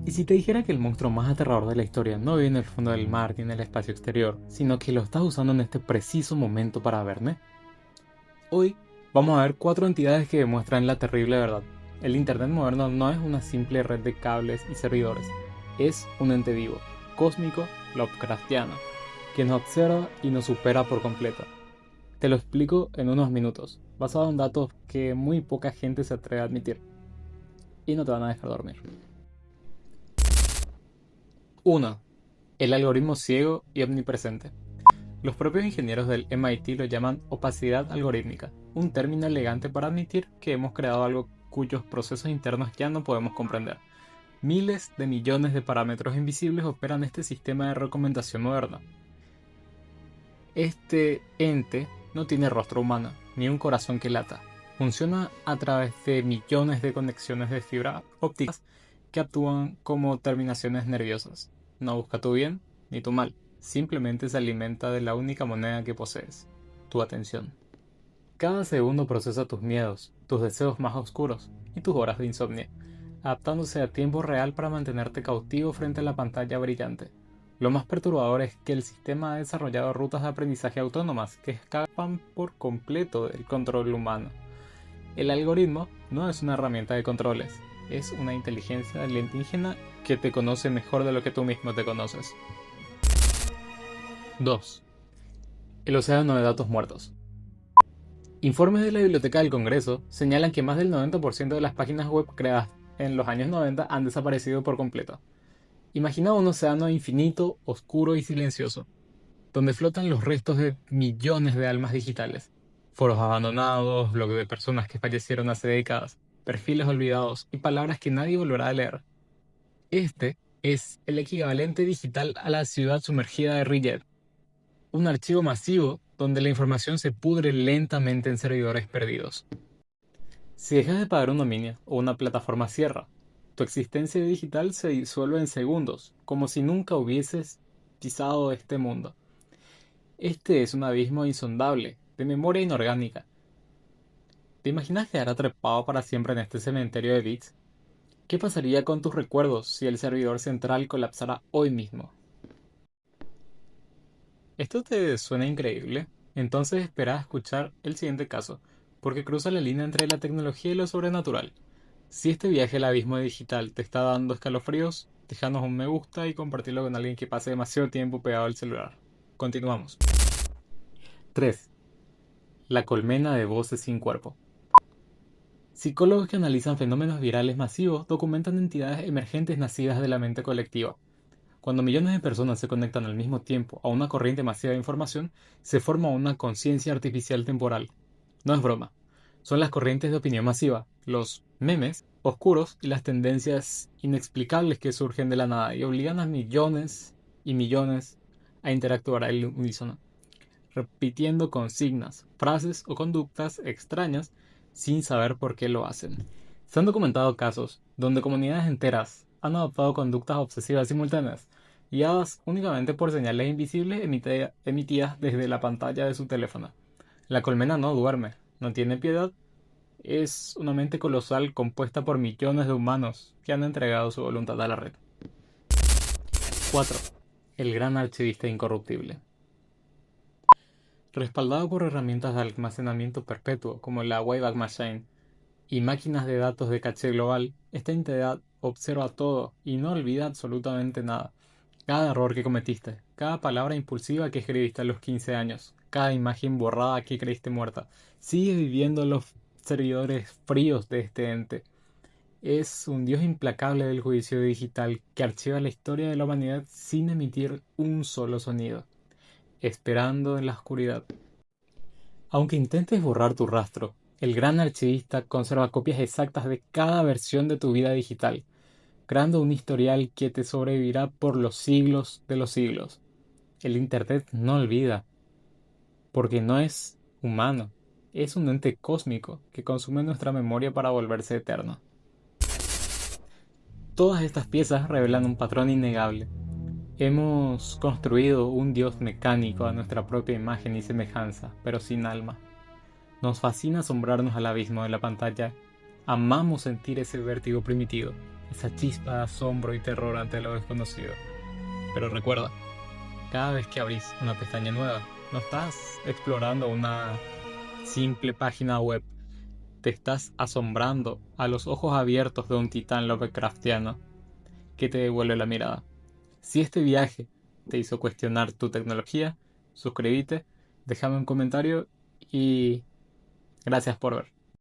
¿Y si te dijera que el monstruo más aterrador de la historia no vive en el fondo del mar ni en el espacio exterior, sino que lo estás usando en este preciso momento para verme? Hoy vamos a ver 4 entidades que demuestran la terrible verdad. El Internet moderno no es una simple red de cables y servidores, es un ente vivo, cósmico, Lovecraftiano, que nos observa y nos supera por completo. Te lo explico en unos minutos, basado en datos que muy poca gente se atreve a admitir, y no te van a dejar dormir. 1. El algoritmo ciego y omnipresente. Los propios ingenieros del MIT lo llaman opacidad algorítmica, un término elegante para admitir que hemos creado algo cuyos procesos internos ya no podemos comprender. Miles de millones de parámetros invisibles operan este sistema de recomendación moderno. Este ente no tiene rostro humano, ni un corazón que lata. Funciona a través de millones de conexiones de fibra ópticas que actúan como terminaciones nerviosas. No busca tu bien ni tu mal, simplemente se alimenta de la única moneda que posees, tu atención. Cada segundo procesa tus miedos, tus deseos más oscuros y tus horas de insomnio, adaptándose a tiempo real para mantenerte cautivo frente a la pantalla brillante. Lo más perturbador es que el sistema ha desarrollado rutas de aprendizaje autónomas que escapan por completo del control humano. El algoritmo no es una herramienta de controles, es una inteligencia alienígena que te conoce mejor de lo que tú mismo te conoces. 2. El océano de datos muertos. Informes de la Biblioteca del Congreso señalan que más del 90% de las páginas web creadas en los años 90 han desaparecido por completo. Imagina un océano infinito, oscuro y silencioso, donde flotan los restos de millones de almas digitales. Foros abandonados, blogs de personas que fallecieron hace décadas, perfiles olvidados y palabras que nadie volverá a leer. Este es el equivalente digital a la ciudad sumergida de Riyadh, un archivo masivo donde la información se pudre lentamente en servidores perdidos. Si dejas de pagar un dominio o una plataforma cierra, tu existencia digital se disuelve en segundos, como si nunca hubieses pisado este mundo. Este es un abismo insondable, de memoria inorgánica. ¿Te imaginas quedar atrapado para siempre en este cementerio de bits? ¿Qué pasaría con tus recuerdos si el servidor central colapsara hoy mismo? ¿Esto te suena increíble? Entonces espera a escuchar el siguiente caso, porque cruza la línea entre la tecnología y lo sobrenatural. Si este viaje al abismo digital te está dando escalofríos, déjanos un me gusta y compartirlo con alguien que pase demasiado tiempo pegado al celular. Continuamos. 3. La colmena de voces sin cuerpo. Psicólogos que analizan fenómenos virales masivos documentan entidades emergentes nacidas de la mente colectiva. Cuando millones de personas se conectan al mismo tiempo a una corriente masiva de información, se forma una conciencia artificial temporal. No es broma. Son las corrientes de opinión masiva, los memes oscuros y las tendencias inexplicables que surgen de la nada y obligan a millones y millones a interactuar al unísono, repitiendo consignas, frases o conductas extrañas sin saber por qué lo hacen. Se han documentado casos donde comunidades enteras han adoptado conductas obsesivas simultáneas, guiadas únicamente por señales invisibles emitidas desde la pantalla de su teléfono. La colmena no duerme, no tiene piedad, es una mente colosal compuesta por millones de humanos que han entregado su voluntad a la red. 4. El gran archivista incorruptible. Respaldado por herramientas de almacenamiento perpetuo como la Wayback Machine y máquinas de datos de caché global, esta entidad observa todo y no olvida absolutamente nada. Cada error que cometiste, cada palabra impulsiva que escribiste a los 15 años, cada imagen borrada que creíste muerta, sigue viviendo en los servidores fríos de este ente. Es un dios implacable del juicio digital que archiva la historia de la humanidad sin emitir un solo sonido, esperando en la oscuridad. Aunque intentes borrar tu rastro, el gran archivista conserva copias exactas de cada versión de tu vida digital, creando un historial que te sobrevivirá por los siglos de los siglos. El Internet no olvida, porque no es humano, es un ente cósmico que consume nuestra memoria para volverse eterno. Todas estas piezas revelan un patrón innegable. Hemos construido un dios mecánico a nuestra propia imagen y semejanza, pero sin alma. Nos fascina asombrarnos al abismo de la pantalla. Amamos sentir ese vértigo primitivo, esa chispa de asombro y terror ante lo desconocido. Pero recuerda, cada vez que abrís una pestaña nueva, no estás explorando una simple página web, te estás asombrando a los ojos abiertos de un titán Lovecraftiano que te devuelve la mirada. Si este viaje te hizo cuestionar tu tecnología, suscríbete, déjame un comentario y gracias por ver.